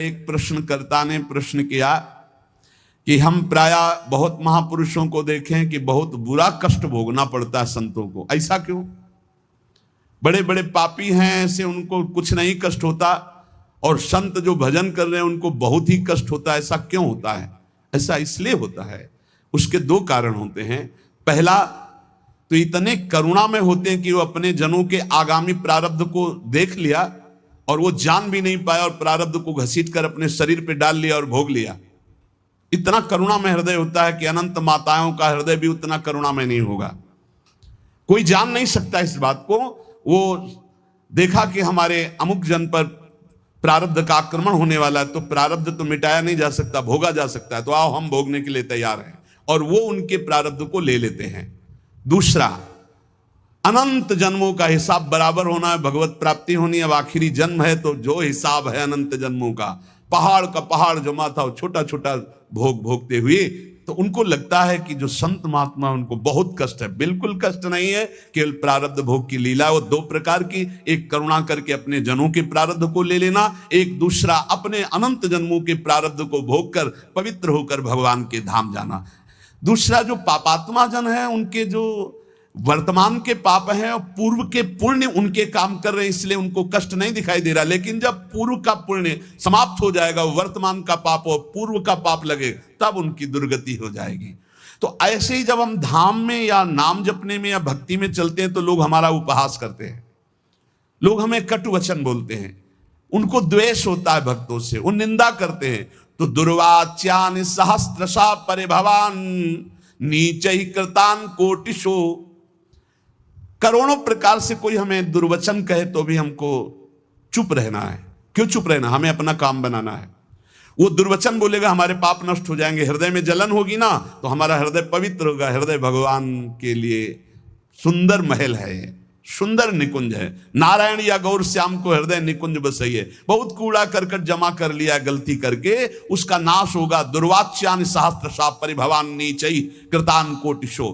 एक प्रश्नकर्ता ने प्रश्न किया कि हम प्रायः बहुत महापुरुषों को देखें कि बहुत बुरा कष्ट भोगना पड़ता है संतों को, ऐसा क्यों? बड़े बड़े पापी हैं ऐसे, उनको कुछ नहीं कष्ट होता, और संत जो भजन कर रहे हैं उनको बहुत ही कष्ट होता है, ऐसा क्यों होता है? ऐसा इसलिए होता है, उसके दो कारण होते हैं। पहला तो इतने करुणा में होते हैं कि वो अपने जनों के आगामी प्रारब्ध को देख लिया और वो जान भी नहीं पाया और प्रारब्ध को घसीट कर अपने शरीर पे डाल लिया और भोग लिया। इतना करुणा में हृदय होता है कि अनंत माताओं का हृदय भी उतना करुणा में नहीं होगा। कोई जान नहीं सकता इस बात को। वो देखा कि हमारे अमुक जन पर प्रारब्ध का आक्रमण होने वाला है, तो प्रारब्ध तो मिटाया नहीं जा सकता, भोगा जा सकता है, तो आओ हम भोगने के लिए तैयार हैं, और वो उनके प्रारब्ध को ले लेते हैं। दूसरा, अनंत जन्मों का हिसाब बराबर होना है, भगवत प्राप्ति होनी है। अब आखिरी जन्म है तो जो हिसाब है अनंत जन्मों का, पहाड़ का पहाड़ जमा था, छोटा छोटा भोग भोगते हुए, तो उनको लगता है कि जो संत महात्मा उनको बहुत कष्ट है। बिल्कुल कष्ट नहीं है, केवल प्रारब्ध भोग की लीला। वो दो प्रकार की, एक करुणा करके अपने जनों के प्रारब्ध को ले लेना, एक दूसरा अपने अनंत जन्मों के प्रारब्ध को भोग कर पवित्र होकर भगवान के धाम जाना। दूसरा, जो पापात्मा जन है उनके जो वर्तमान के पाप हैं और पूर्व के पुण्य उनके काम कर रहे हैं, इसलिए उनको कष्ट नहीं दिखाई दे रहा। लेकिन जब पूर्व का पुण्य समाप्त हो जाएगा, वर्तमान का पाप और पूर्व का पाप लगे, तब उनकी दुर्गति हो जाएगी। तो ऐसे ही जब हम धाम में या नाम जपने में या भक्ति में चलते हैं तो लोग हमारा उपहास करते हैं, लोग हमें कटु वचन बोलते हैं, उनको द्वेष होता है भक्तों से, वो निंदा करते हैं। तो दुर्वाच्यान सहस्त्रशा परिभवान नीचहि कृतान कोटिशो, करोड़ों प्रकार से कोई हमें दुर्वचन कहे तो भी हमको चुप रहना है। क्यों चुप रहना? हमें अपना काम बनाना है। वो दुर्वचन बोलेगा, हमारे पाप नष्ट हो जाएंगे, हृदय में जलन होगी ना तो हमारा हृदय पवित्र होगा। हृदय भगवान के लिए सुंदर महल है, सुंदर निकुंज है। नारायण या गौर श्याम को हृदय निकुंज बसइए। बहुत कूड़ा करकट जमा कर लिया गलती करके, उसका नाश होगा। दुर्वाच्यान सहस्त्रशा परिभवान नीचै कृतान कोटिशो,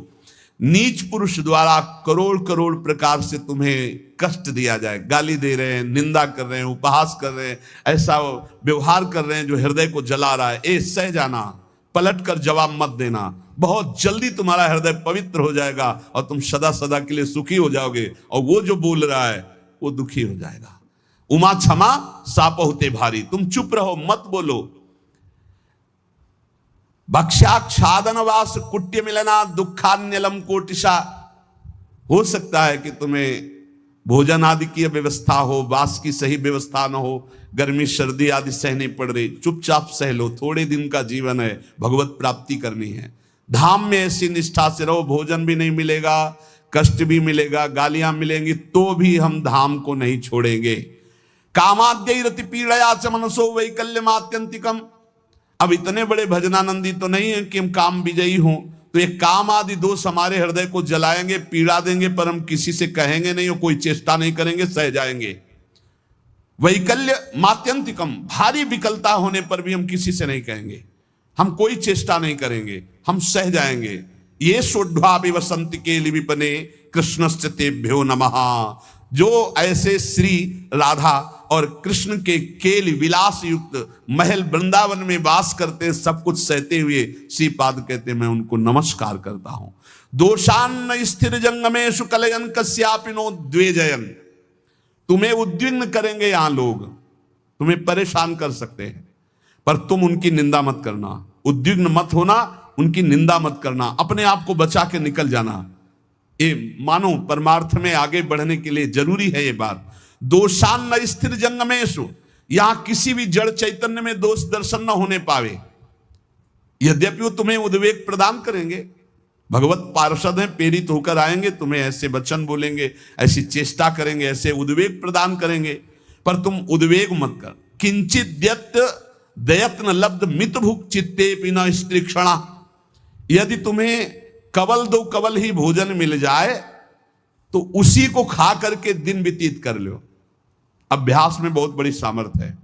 नीच पुरुष द्वारा करोड़ करोड़ प्रकार से तुम्हें कष्ट दिया जाए, गाली दे रहे हैं, निंदा कर रहे हैं, उपहास कर रहे हैं, ऐसा व्यवहार कर रहे हैं जो हृदय को जला रहा है, ए सह जाना, पलट कर जवाब मत देना। बहुत जल्दी तुम्हारा हृदय पवित्र हो जाएगा और तुम सदा सदा के लिए सुखी हो जाओगे, और वो जो बोल रहा है वो दुखी हो जाएगा। उमा क्षमा साप होते भारी, तुम चुप रहो, मत बोलो। भक्ष्याक्षादनवास कुट्य मिलना दुखान्यलम कोटिशा, हो सकता है कि तुम्हें भोजन आदि की व्यवस्था हो, वास की सही व्यवस्था न हो, गर्मी सर्दी आदि सहनी पड़ रही, चुपचाप सह लो, थोड़े दिन का जीवन है, भगवत प्राप्ति करनी है। धाम में ऐसी निष्ठा से रहो, भोजन भी नहीं मिलेगा, कष्ट भी मिलेगा, गालियां मिलेंगी, तो भी हम धाम को नहीं छोड़ेंगे। कामाद्य रति पीड़या च मनसो वैकल्यमात्यंतिकम, अब इतने बड़े भजनानंदी तो नहीं है कि हम काम विजयी हों, तो ये काम आदि दोष हमारे हृदय को जलाएंगे, पीड़ा देंगे, पर हम किसी से कहेंगे नहीं और कोई चेष्टा नहीं करेंगे, सह जाएंगे। वैकल्य मात्यंतिकम, भारी विकलता होने पर भी हम किसी से नहीं कहेंगे, हम कोई चेष्टा नहीं करेंगे, हम सह जाएंगे। ये सोढ़ा विवसंत के लिपिपने कृष्णस्य तेभ्यो नमः, जो ऐसे श्री राधा और कृष्ण के केल विलास युक्त महल वृंदावन में वास करते, सब कुछ सहते हुए श्रीपाद कहते मैं उनको नमस्कार करता हूं। दोषान्न स्थिर जंगमेशु कलयन कस्यापिनो द्वेजयन, तुम्हें उद्विग्न करेंगे यहां लोग, तुम्हें परेशान कर सकते हैं, पर तुम उनकी निंदा मत करना, उद्विग्न मत होना, उनकी निंदा मत करना, अपने आप को बचा के निकल जाना। ये मानो परमार्थ में आगे बढ़ने के लिए जरूरी है ये बात। दोषान न स्थिर जंगमेशु, यहां किसी भी जड़ चैतन्य में दोष दर्शन न होने पावे। यद्यपि वो तुम्हें उद्वेग प्रदान करेंगे, भगवत पार्षद हैं, प्रेरित होकर आएंगे, तुम्हें ऐसे वचन बोलेंगे, ऐसी चेष्टा करेंगे, ऐसे उद्वेग प्रदान करेंगे, पर तुम उद्वेग मत कर। किंचित दयत्न लब्ध मित भुक चित्ते पिना स्त्रीक्षणा, यदि तुम्हें कवल दो कवल ही भोजन मिल जाए तो उसी को खा करके दिन व्यतीत कर लो। अभ्यास में बहुत बड़ी सामर्थ्य है,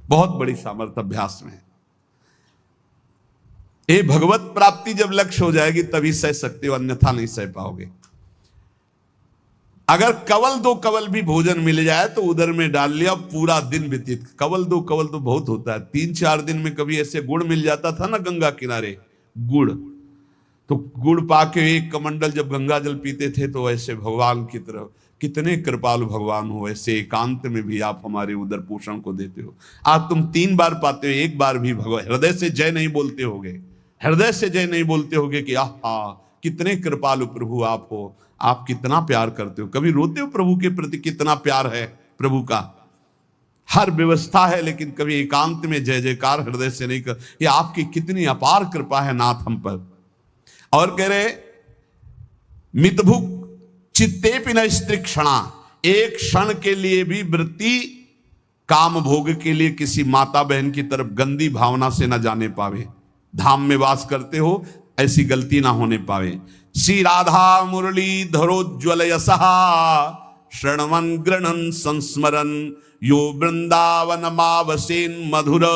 बहुत बड़ी सामर्थ्य अभ्यास में। ये भगवत प्राप्ति जब लक्ष्य हो जाएगी तभी सह सकते हो, अन्यथा नहीं सह पाओगे। अगर कवल दो कवल भी भोजन मिल जाए तो उधर में डाल लिया, पूरा दिन व्यतीत। कवल दो कवल तो बहुत होता है, 3-4 दिन में कभी ऐसे गुड़ मिल जाता था ना गंगा किनारे, गुड़, तो गुड़ पाके एक कमंडल जब गंगा जल पीते थे तो ऐसे भगवान की तरफ, कितने कृपालु भगवान हो, ऐसे एकांत में भी आप हमारे उधर पोषण को देते हो। आज तुम 3 बार पाते हो, एक बार भी भगवान हृदय से जय नहीं बोलते होगे, हृदय से जय नहीं बोलते होगे कि आहा कितने कृपालु प्रभु आप हो, आप कितना प्यार करते हो। कभी रोते हो प्रभु के प्रति, कितना प्यार है प्रभु का, हर व्यवस्था है, लेकिन कभी एकांत में जय जयकार हृदय से नहीं कर, ये आपकी कितनी अपार कृपा है नाथ हम पर। और कह रहे मितभुक चित्ते पिन स्त्री क्षणा, एक क्षण के लिए भी वृत्ति काम भोग के लिए किसी माता बहन की तरफ गंदी भावना से न जाने पावे। धाम में वास करते हो, ऐसी गलती ना होने पावे। श्री राधा मुरली धरोज्वल यशहा शरणवन गृणन संस्मरन यो वृंदावन मावसेन मधुर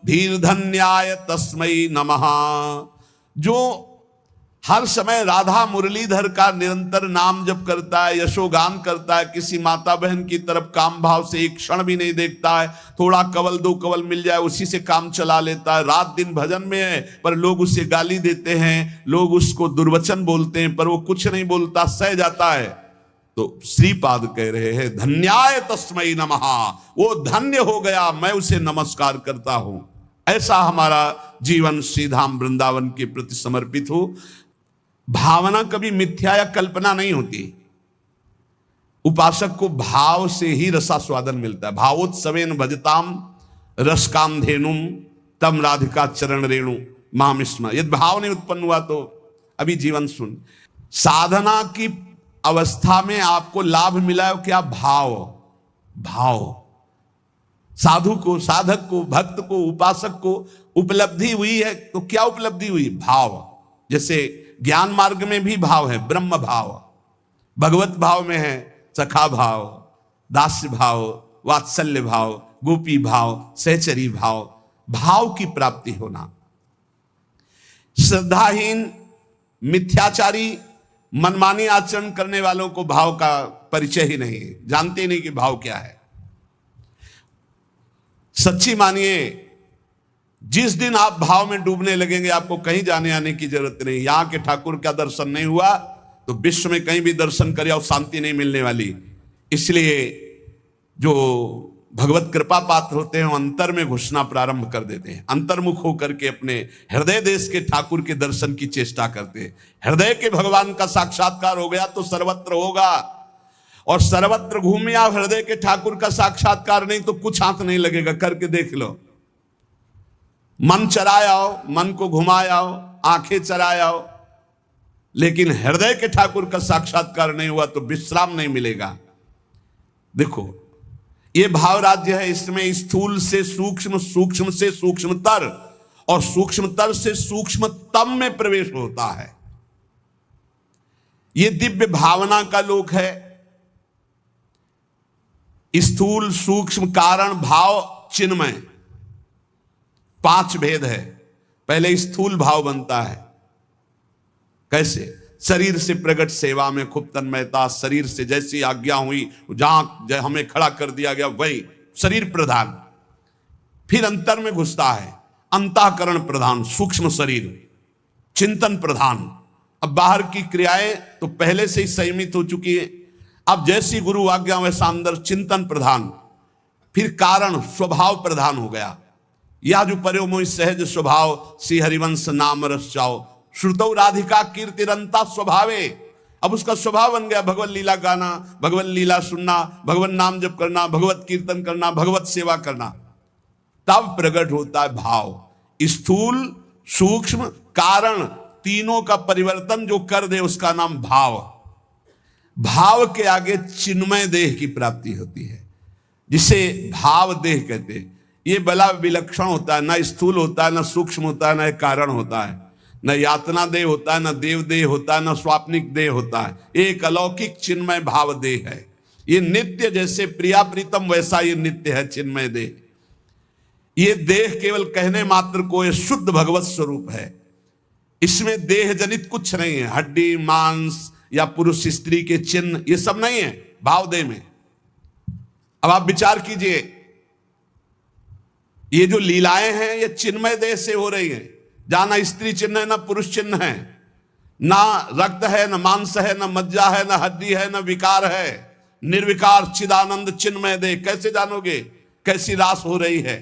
धीर धन्याय तस्मै नमः। जो हर समय राधा मुरलीधर का निरंतर नाम जप करता है, यशोगान करता है, किसी माता बहन की तरफ काम भाव से एक क्षण भी नहीं देखता है, थोड़ा कवल 2 कवल मिल जाए उसी से काम चला लेता है, रात दिन भजन में है पर लोग उसे गाली देते हैं, लोग उसको दुर्वचन बोलते हैं पर वो कुछ नहीं बोलता, सह जाता है। तो श्रीपाद कह रहे हैं धन्याय तस्मै नमः, वो धन्य हो गया, मैं उसे नमस्कार करता हूं। ऐसा हमारा जीवन श्रीधाम वृंदावन के प्रति समर्पित हो। भावना कभी मिथ्या या कल्पना नहीं होती। उपासक को भाव से ही रसास्वादन मिलता है। भावोत्सवेन भजताम रसकाम धेनुम तम राधिका चरण रेणु माम स्म। यदि भाव नहीं उत्पन्न हुआ तो अभी जीवन सुन। साधना की अवस्था में आपको लाभ मिला है क्या? भाव। भाव साधु को, साधक को, भक्त को, उपासक को उपलब्धि हुई है तो क्या उपलब्धि हुई? भाव। जैसे ज्ञान मार्ग में भी भाव है, ब्रह्म भाव, भगवत भाव में है सखा भाव, दास्य भाव, वात्सल्य भाव, गोपी भाव, सहचरी भाव, भाव की प्राप्ति होना। श्रद्धाहीन, मिथ्याचारी, मनमानी आचरण करने वालों को भाव का परिचय ही नहीं है, जानते ही नहीं कि भाव क्या है। सच्ची मानिए, जिस दिन आप भाव में डूबने लगेंगे आपको कहीं जाने आने की जरूरत नहीं। यहां के ठाकुर का दर्शन नहीं हुआ तो विश्व में कहीं भी दर्शन करे और शांति नहीं मिलने वाली। इसलिए जो भगवत कृपा पात्र होते हैं अंतर में घुसना प्रारंभ कर देते हैं, अंतर्मुख होकर के अपने हृदय देश के ठाकुर के दर्शन की चेष्टा करते हैं। हृदय के भगवान का साक्षात्कार हो गया तो सर्वत्र होगा, और सर्वत्र घूमे आओ, हृदय के ठाकुर का साक्षात्कार नहीं तो कुछ हाथ नहीं लगेगा। करके देख लो, मन चराए आओ, मन को घुमाए आओ, आंखें चराए आओ, लेकिन हृदय के ठाकुर का साक्षात्कार नहीं हुआ तो विश्राम नहीं मिलेगा। देखो ये भाव राज्य है, इसमें स्थूल से सूक्ष्म, सूक्ष्म से सूक्ष्मतर और सूक्ष्मतर से सूक्ष्मतम में प्रवेश होता है। ये दिव्य भावना का लोक है। स्थूल, सूक्ष्म, कारण, भाव, चिन्मय, 5 भेद है। पहले स्थूल भाव बनता है। कैसे? शरीर से प्रकट सेवा में खूब तन्मयता, शरीर से जैसी आज्ञा हुई जहां हमें खड़ा कर दिया गया वही शरीर प्रधान। फिर अंतर में घुसता है, अंतःकरण प्रधान, सूक्ष्म शरीर, चिंतन प्रधान। अब बाहर की क्रियाएं तो पहले से ही संयमित हो चुकी है, अब जैसी गुरु आज्ञा वैसा अंदर चिंतन प्रधान। फिर कारण स्वभाव प्रधान हो गया। या जो पर्यो मोहि सहज स्वभाव श्री हरिवंश नाम रस चाओ श्रुतौ राधिका कीर्तिरंता स्वभावे। अब उसका स्वभाव बन गया भगवत लीला गाना, भगवत लीला सुनना, भगवत नाम जप करना, भगवत कीर्तन करना, भगवत सेवा करना। तब प्रकट होता है भाव। स्थूल, सूक्ष्म, कारण, तीनों का परिवर्तन जो कर दे उसका नाम भाव। भाव के आगे चिन्मय देह की प्राप्ति होती है, जिसे भाव देह कहते हैं। ये बड़ा विलक्षण होता है, ना स्थूल होता है, ना सूक्ष्म होता है, ना कारण होता है, न यातना देह होता है, न देव देह होता है, न स्वाप्निक देह होता है। एक अलौकिक चिन्मय भाव देह है। ये नित्य, जैसे प्रिया प्रीतम वैसा ये नित्य है चिन्मय देह। ये देह केवल कहने मात्र को ये शुद्ध भगवत स्वरूप है। इसमें देह जनित कुछ नहीं है, हड्डी मांस या पुरुष स्त्री के चिन्ह ये सब नहीं है। भावदेह में। अब आप विचार कीजिए, ये जो लीलाएं हैं ये चिन्मय देह से हो रही हैं, जहां ना स्त्री चिन्ह है ना पुरुष चिन्ह है, ना रक्त है ना मांस है ना मज्जा है ना हड्डी है ना विकार है, निर्विकार चिदानंद चिन्मय देह। कैसे जानोगे कैसी रास हो रही है?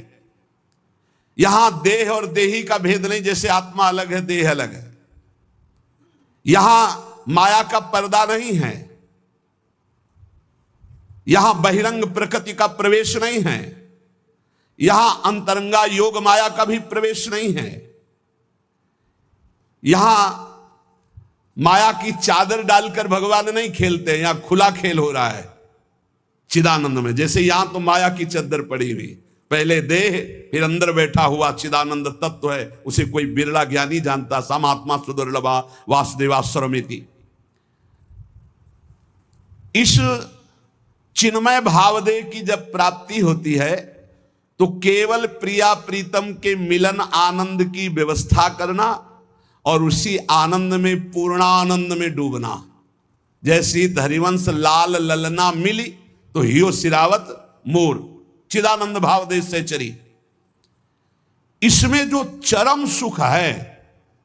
यहां देह और देही का भेद नहीं, जैसे आत्मा अलग है देह अलग है। यहां माया का पर्दा नहीं है, यहां बहिरंग प्रकृति का प्रवेश नहीं है, यहां अंतरंगा योग माया का भी प्रवेश नहीं है। यहां माया की चादर डालकर भगवान नहीं खेलते, यहां खुला खेल हो रहा है चिदानंद में। जैसे यहां तो माया की चादर पड़ी हुई, पहले देह फिर अंदर बैठा हुआ चिदानंद तत्व है, उसे कोई बिरला ज्ञानी जानता। समात्मा सुदुर्लभा वासुदेवा सर्वमिति। इस चिन्मय भावदेह की जब प्राप्ति होती है तो केवल प्रिया प्रीतम के मिलन आनंद की व्यवस्था करना और उसी आनंद में पूर्णानंद में डूबना। जैसी हरिवंश लाल ललना मिली तो हियो सिरावत मोर, चिदानंद भावदेह से चरी। इसमें जो चरम सुख है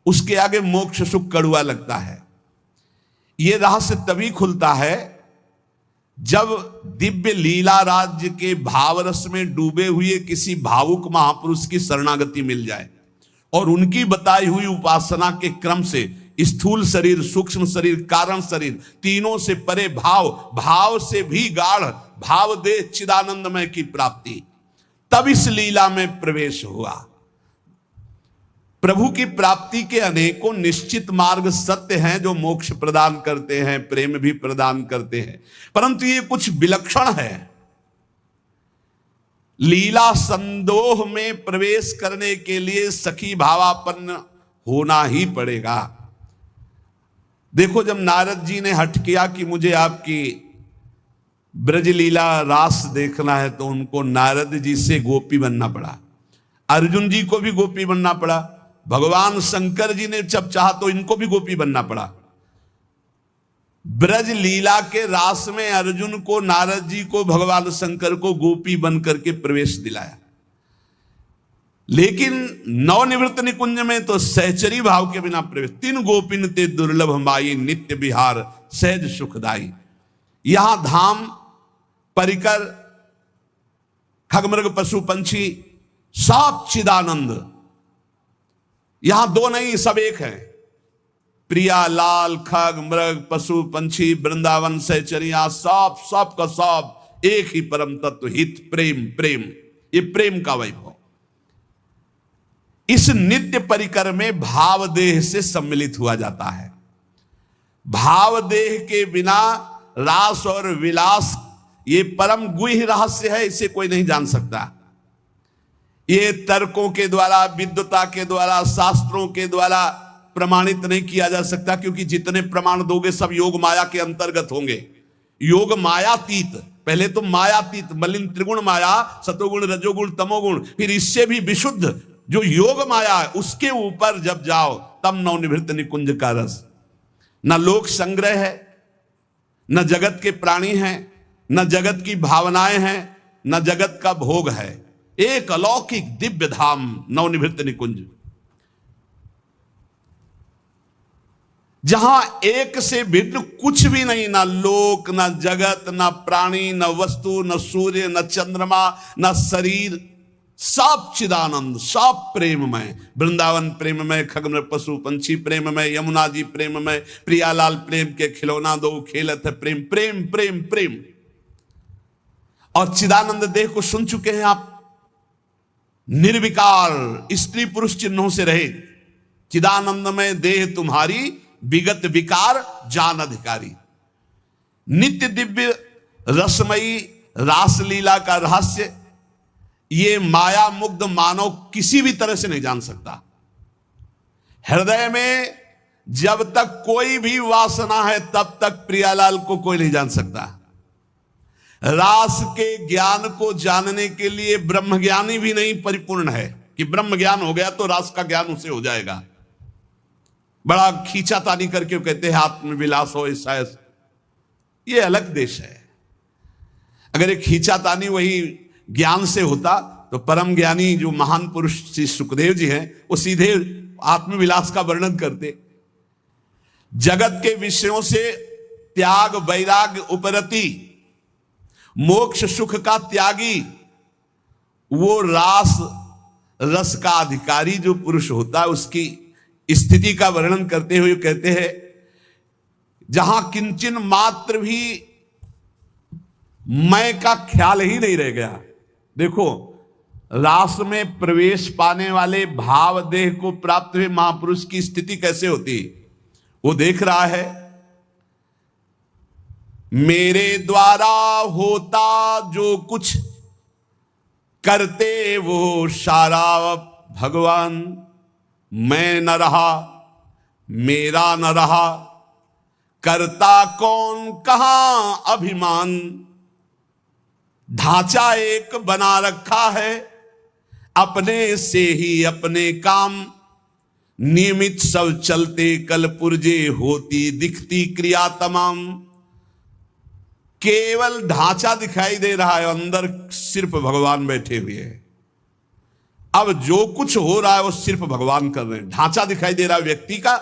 उसके आगे मोक्ष सुख कड़ुआ लगता है। यह रहस्य तभी खुलता है जब दिव्य लीला राज्य के भावरस में डूबे हुए किसी भावुक महापुरुष की शरणागति मिल जाए और उनकी बताई हुई उपासना के क्रम से स्थूल शरीर, सूक्ष्म शरीर, कारण शरीर, तीनों से परे भाव, भाव से भी गाढ़ भावदेह चिदानंदमय की प्राप्ति, तब इस लीला में प्रवेश हुआ। प्रभु की प्राप्ति के अनेकों निश्चित मार्ग सत्य हैं जो मोक्ष प्रदान करते हैं, प्रेम भी प्रदान करते हैं, परंतु ये कुछ विलक्षण है। लीला संदोह में प्रवेश करने के लिए सखी भावापन्न होना ही पड़ेगा। देखो, जब नारद जी ने हठ किया कि मुझे आपकी ब्रजलीला रास देखना है, तो उनको नारद जी से गोपी बनना पड़ा। अर्जुन जी को भी गोपी बनना पड़ा। भगवान शंकर जी ने जब चाहा तो इनको भी गोपी बनना पड़ा। ब्रज लीला के रास में अर्जुन को, नारद जी को, भगवान शंकर को गोपी बन करके प्रवेश दिलाया। लेकिन नवनिवृत्त निकुंज में तो सहचरी भाव के बिना प्रवेश। तीन गोपिन ते दुर्लभ माई, नित्य विहार सहज सुखदाई। यहां धाम, परिकर, खगमृग पशु पंछी सब चिदानंद। यहां दो नहीं, सब एक है। प्रिया, लाल, खग, मृग, पशु पंछी, वृंदावन, सहचरिया, सब का सब एक ही परम तत्व, हित, प्रेम। प्रेम, ये प्रेम का वैभव। इस नित्य परिकर में भावदेह से सम्मिलित हुआ जाता है। भावदेह के बिना रास और विलास ये परम गुह्य रहस्य है, इसे कोई नहीं जान सकता। ये तर्कों के द्वारा, विद्वता के द्वारा, शास्त्रों के द्वारा प्रमाणित नहीं किया जा सकता, क्योंकि जितने प्रमाण दोगे सब योग माया के अंतर्गत होंगे। योग मायातीत, पहले तो मायातीत, मलिन त्रिगुण माया, सतोगुण, रजोगुण, तमोगुण, फिर इससे भी विशुद्ध जो योग माया है उसके ऊपर जब जाओ तब नवनिवृत्त निकुंज का रस। न लोक संग्रह है, न जगत के प्राणी हैं, न जगत की भावनाएं हैं, न जगत का भोग है। एक अलौकिक दिव्य धाम नवनिवृत्त निकुंज, जहां एक से भिन्न कुछ भी नहीं, ना लोक, ना जगत, ना प्राणी, न वस्तु, न सूर्य, न चंद्रमा, न शरीर, सब चिदानंद, सब प्रेममय। वृंदावन प्रेममय, खगमृग पशु पंछी प्रेममय, यमुना जी प्रेममय, प्रियालाल प्रेम के खिलौना दो खेलत है प्रेम। प्रेम प्रेम प्रेम। और चिदानंद देह को सुन चुके हैं आप, निर्विकार स्त्री पुरुष चिन्हों से रहे। चिदानंदमय देह तुम्हारी, विगत विकार जान अधिकारी। नित्य दिव्य रसमयी रासलीला का रहस्य ये माया मुग्ध मानव किसी भी तरह से नहीं जान सकता। हृदय में जब तक कोई भी वासना है तब तक प्रियालाल को कोई नहीं जान सकता। रास के ज्ञान को जानने के लिए ब्रह्मज्ञानी भी नहीं परिपूर्ण है कि ब्रह्म ज्ञान हो गया तो रास का ज्ञान उसे हो जाएगा। बड़ा खींचातानी करके कहते हैं आत्मविलास हो ऐसा, ये अलग देश है। अगर एक खींचातानी वही ज्ञान से होता तो परम ज्ञानी जो महान पुरुष श्री सुखदेव जी हैं वो सीधे आत्मविलास का वर्णन करते। जगत के विषयों से त्याग वैराग्य उपरति, मोक्ष सुख का त्यागी, वो रस का अधिकारी जो पुरुष होता है उसकी स्थिति का वर्णन करते हुए कहते हैं जहां किंचन मात्र भी मैं का ख्याल ही नहीं रह गया। देखो, रास में प्रवेश पाने वाले भाव देह को प्राप्त हुए महापुरुष की स्थिति कैसे होती, वो देख रहा है मेरे द्वारा होता जो कुछ करते वो सारा भगवान, मैं न रहा मेरा न रहा, करता कौन कहां अभिमान, ढांचा एक बना रखा है अपने से ही अपने काम, नियमित सब चलते कल पुर्जे होती दिखती क्रिया तमाम। केवल ढांचा दिखाई दे रहा है, अंदर सिर्फ भगवान बैठे हुए हैं। अब जो कुछ हो रहा है वो सिर्फ भगवान कर रहे हैं। ढांचा दिखाई दे रहा है व्यक्ति का,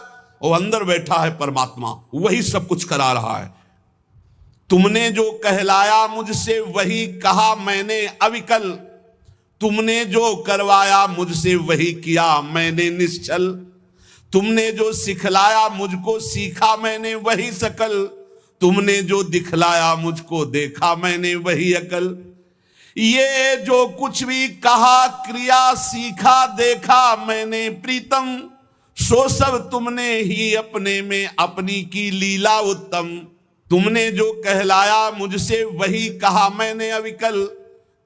और अंदर बैठा है परमात्मा, वही सब कुछ करा रहा है। तुमने जो कहलाया मुझसे वही कहा मैंने अविकल, तुमने जो करवाया मुझसे वही किया मैंने निश्चल, तुमने जो सिखलाया मुझको सीखा मैंने वही सकल, तुमने जो दिखलाया मुझको देखा मैंने वही अकल। ये जो कुछ भी कहा क्रिया सीखा देखा मैंने प्रीतम, सो सब तुमने ही अपने में अपनी की लीला उत्तम। तुमने जो कहलाया मुझसे वही कहा मैंने अविकल,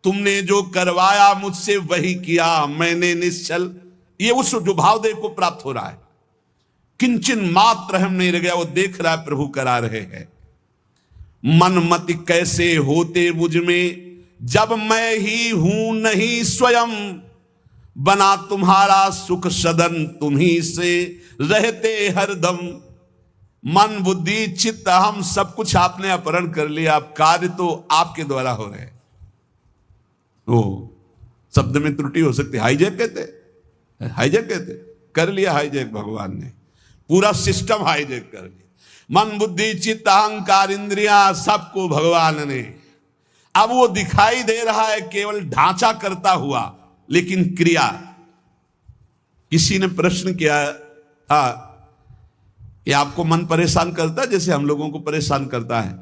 तुमने जो करवाया मुझसे वही किया मैंने निश्चल। ये उस जो भावदेव को प्राप्त हो रहा है, किंचन मात्र हम नहीं रह गया, वो देख रहा है प्रभु करा रहे हैं। मन मति कैसे होते मुझ में जब मैं ही हूं नहीं स्वयं, बना तुम्हारा सुख सदन तुम्ही से रहते हरदम। मन बुद्धि चित्त हम सब कुछ आपने अपहरण कर लिया, अब कार्य तो आपके द्वारा हो रहे हैं। ओ शब्द में त्रुटि हो सकती, हाईजैक कहते, हाईजैक कहते, कर लिया हाईजैक भगवान ने, पूरा सिस्टम हाईजैक कर लिया। मन बुद्धि चित्त अहंकार इंद्रियां सबको भगवान ने, अब वो दिखाई दे रहा है केवल ढांचा करता हुआ, लेकिन क्रिया। किसी ने प्रश्न किया था कि आपको मन परेशान करता है जैसे हम लोगों को परेशान करता है?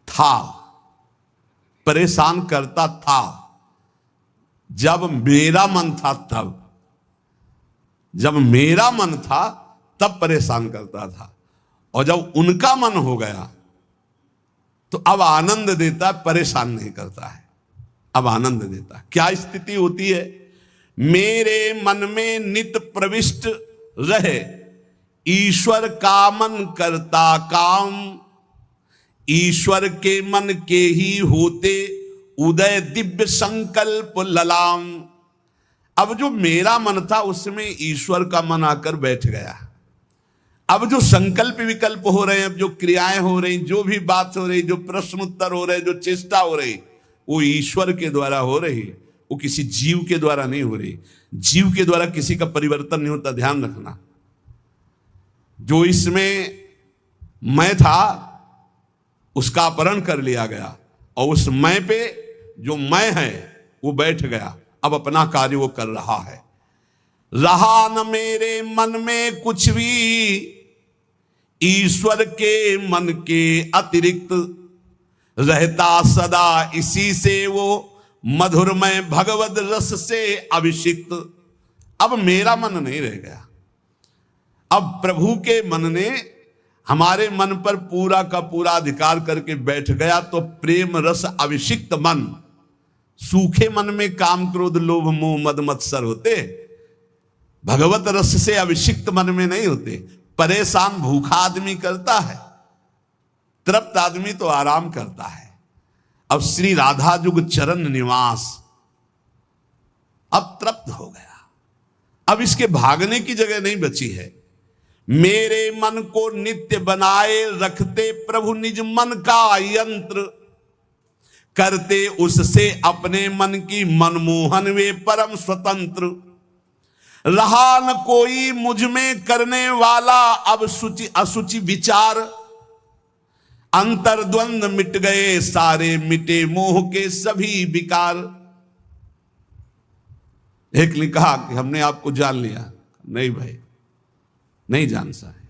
था, परेशान करता था जब मेरा मन था, तब जब मेरा मन था तब परेशान करता था, और जब उनका मन हो गया तो अब आनंद देता है, परेशान नहीं करता है, अब आनंद देता है। क्या स्थिति होती है? मेरे मन में नित प्रविष्ट रहे ईश्वर का मन करता काम, ईश्वर के मन के ही होते उदय दिव्य संकल्प ललाम। अब जो मेरा मन था उसमें ईश्वर का मन आकर बैठ गया। अब जो संकल्प विकल्प हो रहे हैं, अब जो क्रियाएं हो रही, जो भी बात हो रही, जो प्रश्न उत्तर हो रहे, जो चेष्टा हो रही, वो ईश्वर के द्वारा हो रही, वो किसी जीव के द्वारा नहीं हो रही। जीव के द्वारा किसी का परिवर्तन नहीं होता, ध्यान रखना। जो इसमें मैं था उसका अपहरण कर लिया गया, और उस मैं पे जो मैं है वो बैठ गया, अब अपना कार्य वो कर रहा है। रहा न मेरे मन में कुछ भी ईश्वर के मन के अतिरिक्त, रहता सदा इसी से वो मधुरमय भगवद रस से अभिषिक्त। अब मेरा मन नहीं रह गया, अब प्रभु के मन ने हमारे मन पर पूरा का पूरा अधिकार करके बैठ गया। तो प्रेम रस अभिषिक्त मन, सूखे मन में काम क्रोध लोभ मोह मद मत्सर होते, भगवत रस से अभिषिक्त मन में नहीं होते। परेशान भूखा आदमी करता है, तृप्त आदमी तो आराम करता है। अब श्री राधा जुग चरण निवास, अब तृप्त हो गया, अब इसके भागने की जगह नहीं बची है। मेरे मन को नित्य बनाए रखते प्रभु निज मन का यंत्र, करते उससे अपने मन की मनमोहन वे परम स्वतंत्र। रहा न कोई मुझ में करने वाला अब शुचि अशुचि विचार, अंतर्द्वंद मिट गए सारे मिटे मोह के सभी विकार। एक ने कहा कि हमने आपको जान लिया। नहीं भाई, नहीं जान सा है।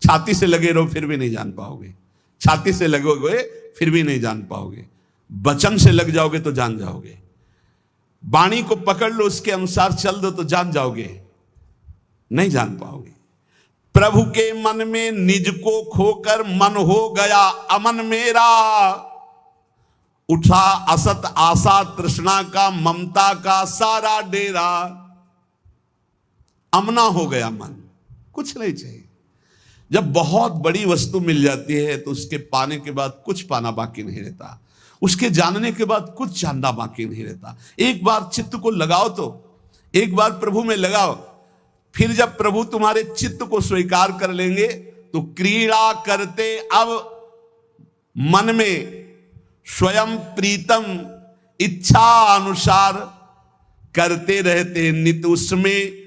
छाती से लगे रहो फिर भी नहीं जान पाओगे, छाती से लगोगे फिर भी नहीं जान पाओगे, वचन से लग जाओगे तो जान जाओगे, वाणी को पकड़ लो उसके अनुसार चल दो तो जान जाओगे, नहीं जान पाओगे। प्रभु के मन में निज को खोकर मन हो गया अमन मेरा, उठा असत आशा तृष्णा का ममता का सारा डेरा। अमना हो गया मन, कुछ नहीं चाहिए। जब बहुत बड़ी वस्तु मिल जाती है तो उसके पाने के बाद कुछ पाना बाकी नहीं रहता, उसके जानने के बाद कुछ जानना बाकी नहीं रहता। एक बार चित्त को लगाओ तो, एक बार प्रभु में लगाओ, फिर जब प्रभु तुम्हारे चित्त को स्वीकार कर लेंगे तो क्रीड़ा करते अब मन में स्वयं प्रीतम इच्छा अनुसार, करते रहते नित उसमें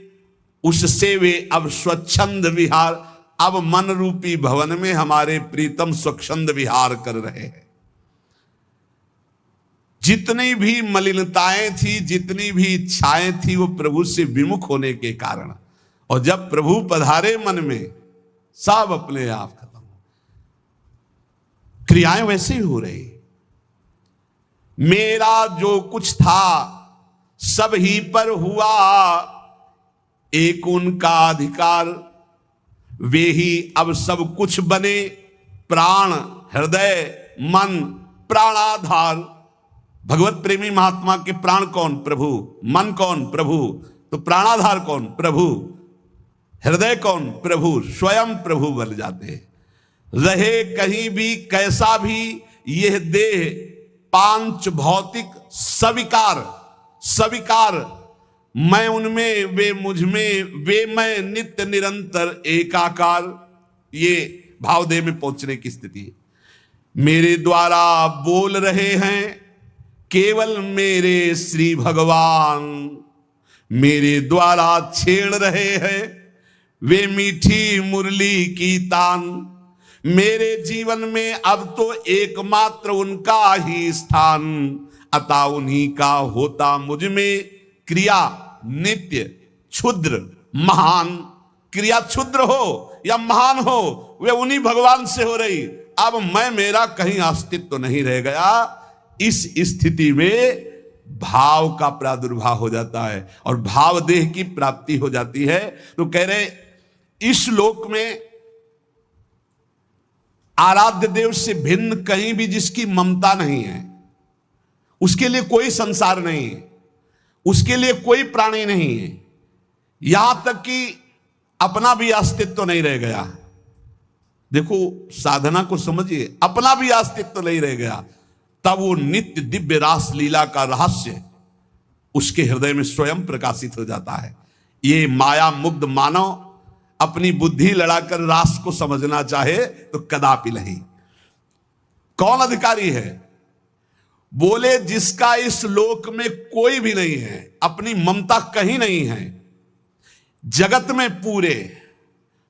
उससे वे अब स्वच्छंद विहार। अब मन रूपी भवन में हमारे प्रीतम स्वच्छंद विहार कर रहे हैं। जितनी भी मलिनताएं थी, जितनी भी इच्छाएं थी, वो प्रभु से विमुख होने के कारण, और जब प्रभु पधारे मन में सब अपने आप खत्म। क्रियाएं वैसे ही हो रही। मेरा जो कुछ था सब ही पर हुआ, एक उनका अधिकार, वे ही अब सब कुछ बने। प्राण हृदय मन प्राणाधार। भगवत प्रेमी महात्मा के प्राण कौन? प्रभु। मन कौन? प्रभु। तो प्राणाधार कौन? प्रभु। हृदय कौन? प्रभु। स्वयं प्रभु बन जाते। रहे कहीं भी कैसा भी यह देह पांच भौतिक सविकार, सविकार, मैं उनमें वे मुझ में, वे मैं नित्य निरंतर एकाकार। ये भावदेह में पहुंचने की स्थिति है। मेरे द्वारा बोल रहे हैं केवल मेरे श्री भगवान, मेरे द्वारा छेड़ रहे हैं वे मीठी मुरली की तान। मेरे जीवन में अब तो एकमात्र उनका ही स्थान, अतः उन्हीं का होता मुझ में क्रिया नित्य क्षुद्र महान। क्रिया क्षुद्र हो या महान हो, वे उन्हीं भगवान से हो रही। अब मैं मेरा कहीं अस्तित्व तो नहीं रह गया। इस स्थिति में भाव का प्रादुर्भाव हो जाता है और भाव देह की प्राप्ति हो जाती है। तो कह रहे इस लोक में आराध्य देव से भिन्न कहीं भी जिसकी ममता नहीं है, उसके लिए कोई संसार नहीं है, उसके लिए कोई प्राणी नहीं है, यहां तक कि अपना भी अस्तित्व नहीं रह गया। देखो साधना को समझिए, अपना भी अस्तित्व नहीं रह गया। तब वो नित्य दिव्य रास लीला का रहस्य उसके हृदय में स्वयं प्रकाशित हो जाता है। ये माया मुग्ध मानव अपनी बुद्धि लड़ाकर रास को समझना चाहे तो कदापि नहीं। कौन अधिकारी है? बोले जिसका इस लोक में कोई भी नहीं है, अपनी ममता कहीं नहीं है, जगत में पूरे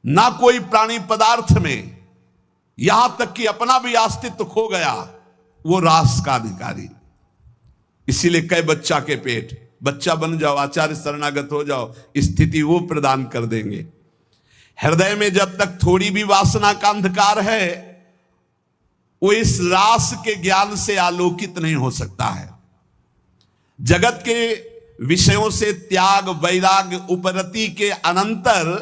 ना कोई प्राणी पदार्थ में, यहां तक कि अपना भी अस्तित्व खो गया, वो रास का अधिकारी। इसीलिए कई बच्चा के पेट, बच्चा बन जाओ, आचार्य शरणागत हो जाओ, स्थिति वो प्रदान कर देंगे। हृदय में जब तक थोड़ी भी वासना का अंधकार है, वो इस रास के ज्ञान से आलोकित नहीं हो सकता है। जगत के विषयों से त्याग वैराग्य उपरति के अनंतर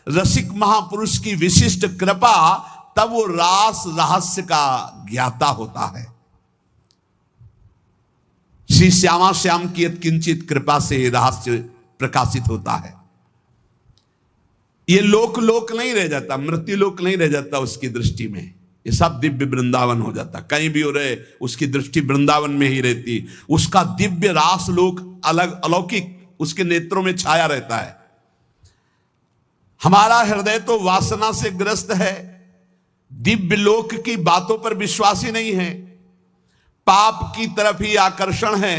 रसिक महापुरुष की विशिष्ट कृपा, तब वो रास रहस्य का ज्ञाता होता है। श्री श्यामा श्याम की किंचित कृपा से रहस्य प्रकाशित होता है। ये लोक लोक नहीं रह जाता, मृत्यु लोक नहीं रह जाता उसकी दृष्टि में, ये सब दिव्य वृंदावन हो जाता। कहीं भी हो रहे उसकी दृष्टि वृंदावन में ही रहती। उसका दिव्य रास लोक अलग अलौकिक उसके नेत्रों में छाया रहता है। हमारा हृदय तो वासना से ग्रस्त है, दिव्य लोक की बातों पर विश्वास ही नहीं है, पाप की तरफ ही आकर्षण है,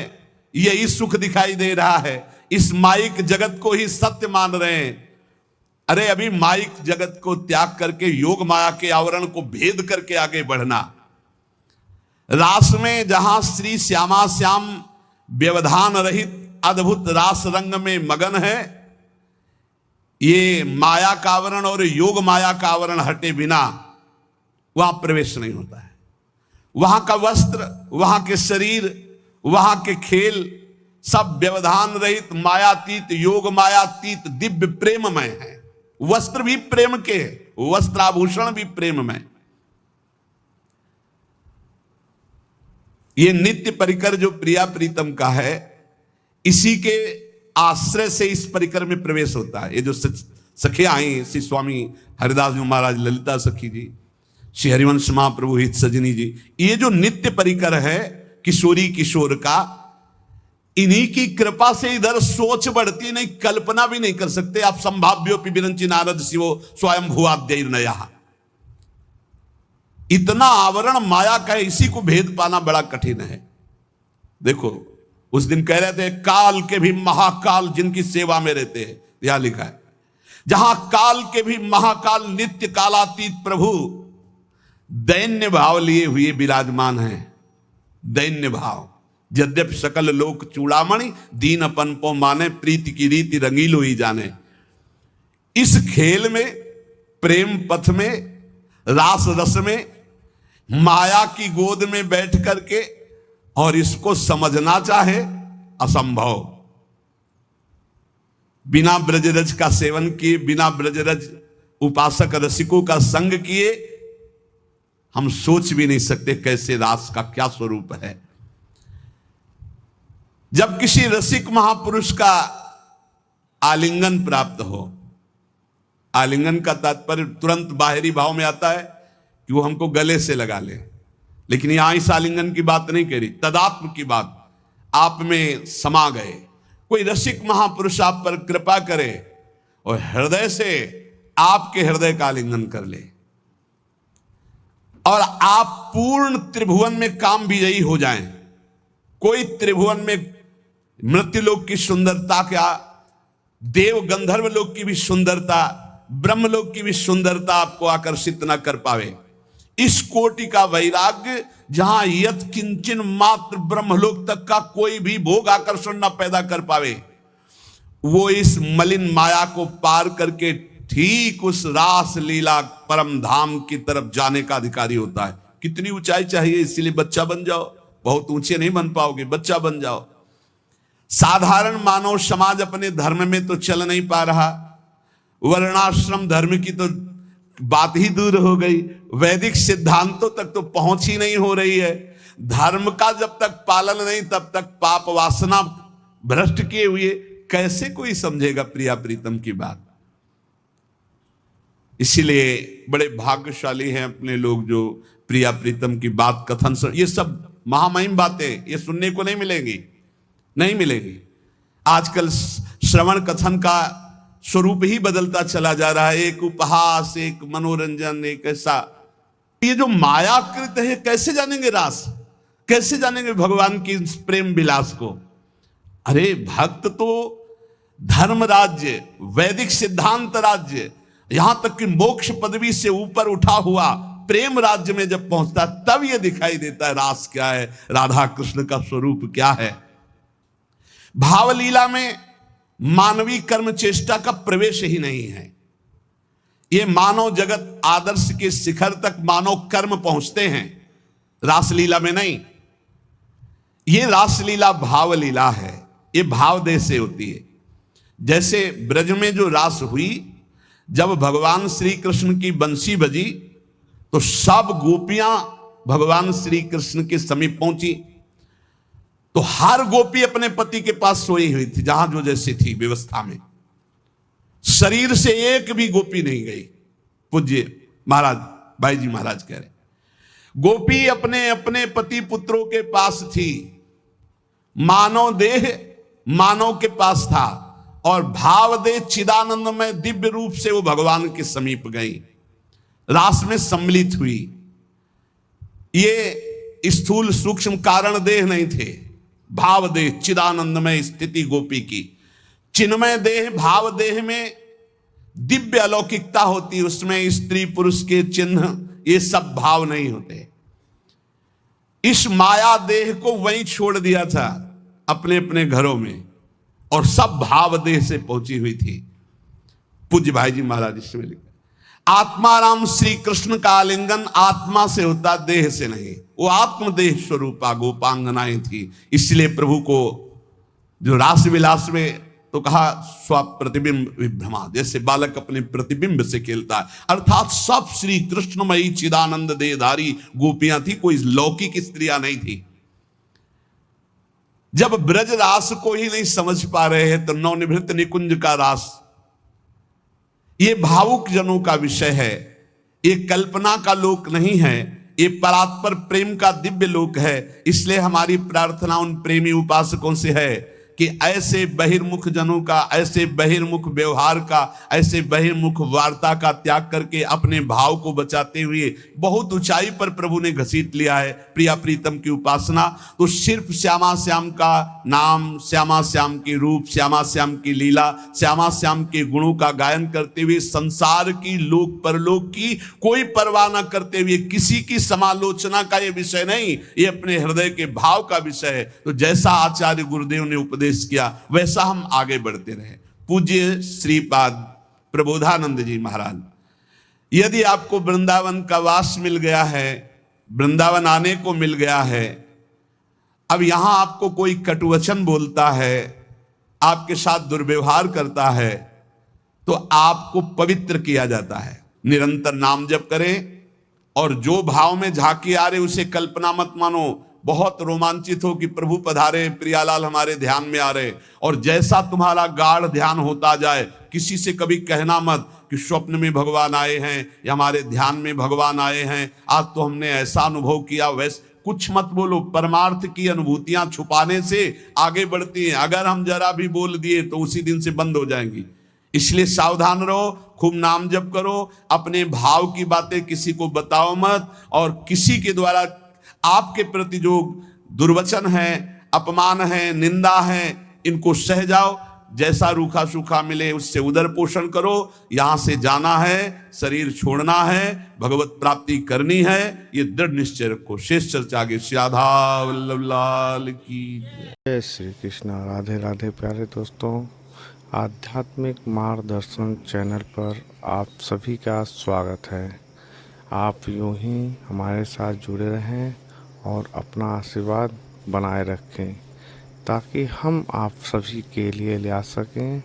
यही सुख दिखाई दे रहा है, इस माइक जगत को ही सत्य मान रहे हैं। अरे अभी माइक जगत को त्याग करके योग माया के आवरण को भेद करके आगे बढ़ना। रास में जहां श्री श्यामा श्याम व्यवधान रहित अद्भुत रास रंग में मगन है, ये माया का आवरण और योग माया का आवरण हटे बिना वहां प्रवेश नहीं होता है। वहां का वस्त्र, वहां के शरीर, वहां के खेल सब व्यवधान रहित मायातीत, योग मायातीत दिव्य प्रेममय है। वस्त्र भी प्रेम के, वस्त्राभूषण भी प्रेममय। ये नित्य परिकर जो प्रिया प्रीतम का है, इसी के आश्रय से इस परिकर में प्रवेश होता है। ये जो सखियां आई, श्री स्वामी हरिदास जी महाराज, ललिता सखी जी, श्री हरिवंश महाप्रभु हित सजनी जी, ये जो नित्य परिकर है किशोरी किशोर का, इन्हीं की कृपा से इधर सोच बढ़ती नहीं, कल्पना भी नहीं कर सकते आप। संभाव्योपि विरंचि नारद शिवो स्वयं भुआद्य नया, इतना आवरण माया का है, इसी को भेद पाना बड़ा कठिन है। देखो उस दिन कह रहे थे, काल के भी महाकाल जिनकी सेवा में रहते हैं, यहां लिखा है, जहां काल के भी महाकाल नित्य कालातीत प्रभु दैन्य भाव लिए हुए विराजमान हैं। दैन्य भाव, यद्यपि सकल लोक चूड़ामणि दीन अपन पो माने, प्रीति की रीति रंगीलो ही जाने। इस खेल में, प्रेम पथ में, रास रस में, माया की गोद में बैठ करके और इसको समझना चाहे असंभव। बिना ब्रजरज का सेवन किए, बिना ब्रजरज उपासक रसिकों का संग किए हम सोच भी नहीं सकते कैसे रास का क्या स्वरूप है। जब किसी रसिक महापुरुष का आलिंगन प्राप्त हो, आलिंगन का तात्पर्य तुरंत बाहरी भाव में आता है कि वो हमको गले से लगा ले, लेकिन यहां इस आलिंगन की बात नहीं कह रही, तदात्म की बात, आप में समा गए। कोई रसिक महापुरुष आप पर कृपा करे और हृदय से आपके हृदय का आलिंगन कर ले, और आप पूर्ण त्रिभुवन में काम विजयी हो जाएं। कोई त्रिभुवन में मृत्युलोक की सुंदरता, क्या देव गंधर्व लोक की भी सुंदरता, ब्रह्मलोक की भी सुंदरता आपको आकर्षित न कर पावे। इस कोटि का वैराग्य, जहां यत किंचन मात्र ब्रह्मलोक तक का कोई भी भोग आकर्षण न पैदा कर पावे, वो इस मलिन माया को पार करके ठीक उस रास लीला परम धाम की तरफ जाने का अधिकारी होता है। कितनी ऊंचाई चाहिए, इसीलिए बच्चा बन जाओ। बहुत ऊंचे नहीं बन पाओगे, बच्चा बन जाओ। साधारण मानव समाज अपने धर्म में तो चल नहीं पा रहा, वर्णाश्रम धर्म की तो बात ही दूर हो गई, वैदिक सिद्धांतों तक तो पहुंच ही नहीं हो रही है। धर्म का जब तक पालन नहीं, तब तक पाप वासना भ्रष्ट किए हुए कैसे कोई समझेगा प्रिया प्रीतम की बात। इसीलिए बड़े भाग्यशाली हैं अपने लोग जो प्रिया प्रीतम की बात कथन सुन। ये सब महामहिम बातें ये सुनने को नहीं मिलेंगी, नहीं मिलेगी। आजकल श्रवण कथन का स्वरूप ही बदलता चला जा रहा है, एक उपहास, एक मनोरंजन, एक ऐसा। ये जो मायाकृत है, कैसे जानेंगे रास, कैसे जानेंगे भगवान की प्रेम विलास को। अरे भक्त तो धर्म राज्य, वैदिक सिद्धांत राज्य, यहां तक कि मोक्ष पदवी से ऊपर उठा हुआ प्रेम राज्य में जब पहुंचता तब यह दिखाई देता है रास क्या है, राधा कृष्ण का स्वरूप क्या है। भावलीला में मानवीय कर्म चेष्टा का प्रवेश ही नहीं है। यह मानव जगत आदर्श के शिखर तक मानव कर्म पहुंचते हैं, रासलीला में नहीं। यह रासलीला भावलीला है, यह भावदेह से होती है। जैसे ब्रज में जो रास हुई, जब भगवान श्री कृष्ण की बंसी बजी तो सब गोपियां भगवान श्री कृष्ण के समीप पहुंची, तो हर गोपी अपने पति के पास सोई हुई थी, जहां जो जैसी थी व्यवस्था में। शरीर से एक भी गोपी नहीं गई। पूज्य महाराज भाई जी महाराज कह रहे, गोपी अपने अपने पति पुत्रों के पास थी, मानव देह मानव के पास था, और भाव दे चिदानंद में दिव्य रूप से वो भगवान के समीप गई, रास में सम्मिलित हुई। ये स्थूल सूक्ष्म कारण देह नहीं थे, भाव देह चिदानंद में स्थिति गोपी की। चिन्मय देह भाव देह में दिव्य अलौकिकता होती, उसमें स्त्री पुरुष के चिन्ह ये सब भाव नहीं होते। इस माया देह को वहीं छोड़ दिया था अपने अपने घरों में, और सब भाव देह से पहुंची हुई थी। पूज्य भाई जी महाराज इसमें लिखा, आत्माराम श्री कृष्ण का आलिंगन आत्मा से होता, देह से नहीं। वो आत्मदेह स्वरूपा गोपांगनाएं थी। इसलिए प्रभु को जो रास विलास में तो कहा स्वप्रतिबिंब विभ्रमा, जैसे बालक अपने प्रतिबिंब से खेलता है, अर्थात सब श्री कृष्णमयी चिदानंद देहधारी गोपियां थी, कोई लौकिक स्त्रियां नहीं थी। जब ब्रज रास को ही नहीं समझ पा रहे हैं तो नवनिभृत निकुंज का रास ये भावुक जनों का विषय है, ये कल्पना का लोक नहीं है, ये परात्पर प्रेम का दिव्य लोक है। इसलिए हमारी प्रार्थना उन प्रेमी उपासकों से है कि ऐसे बहिर्मुख जनों का, ऐसे बहिर्मुख व्यवहार का, ऐसे बहिर्मुख वार्ता का त्याग करके अपने भाव को बचाते हुए बहुत ऊंचाई पर प्रभु ने घसीट लिया है प्रिया प्रीतम की उपासना। तो सिर्फ श्यामा श्याम का नाम, श्यामा श्याम के रूप, श्यामा श्याम की लीला, श्यामा श्याम के गुणों का गायन करते हुए संसार की, लोक परलोक की कोई परवाह न करते हुए, किसी की समालोचना का ये विषय नहीं, ये अपने हृदय के भाव का विषय है। तो जैसा आचार्य गुरुदेव ने उपदेश किया वैसा हम आगे बढ़ते रहे। पूज्य श्रीपाद प्रबोधानंद जी महाराज, यदि आपको वृंदावन का वास मिल गया है, वृंदावन आने को मिल गया है, अब यहां आपको कोई कटुवचन बोलता है, आपके साथ दुर्व्यवहार करता है, तो आपको पवित्र किया जाता है। निरंतर नाम जप करें और जो भाव में झांकी आ रहे उसे कल्पना मत मानो। बहुत रोमांचित हो कि प्रभु पधारे, प्रियालाल हमारे ध्यान में आ रहे, और जैसा तुम्हारा गाढ़ ध्यान होता जाए, किसी से कभी कहना मत कि स्वप्न में भगवान आए हैं या हमारे ध्यान में भगवान आए हैं, आज तो हमने ऐसा अनुभव किया, वैसे कुछ मत बोलो। परमार्थ की अनुभूतियां छुपाने से आगे बढ़ती हैं, अगर हम जरा भी बोल दिए तो उसी दिन से बंद हो जाएंगी। इसलिए सावधान रहो, खूब नाम जप करो, अपने भाव की बातें किसी को बताओ मत, और किसी के द्वारा आपके प्रति जो दुर्वचन है, अपमान है, निंदा है, इनको सह जाओ। जैसा रूखा सूखा मिले उससे उदर पोषण करो। यहां से जाना है, शरीर छोड़ना है, भगवत प्राप्ति करनी है, ये दृढ़ निश्चय रखो। शेष चर्चा आगे। श्री राधा वल्लभ लाल की जय श्री कृष्ण। राधे राधे। प्यारे दोस्तों, आध्यात्मिक मार्गदर्शन चैनल पर आप सभी का स्वागत है। आप यूं ही हमारे साथ जुड़े रहें और अपना आशीर्वाद बनाए रखें, ताकि हम आप सभी के लिए ले आ सकें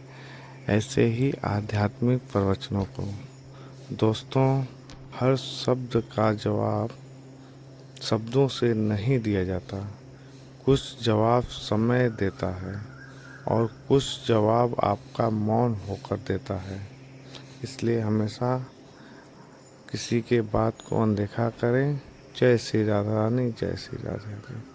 ऐसे ही आध्यात्मिक प्रवचनों को। दोस्तों, हर शब्द का जवाब शब्दों से नहीं दिया जाता, कुछ जवाब समय देता है और कुछ जवाब आपका मौन होकर देता है। इसलिए हमेशा किसी के बात को अनदेखा करें। जय श्री राधा रानी, जय श्री राधा रानी।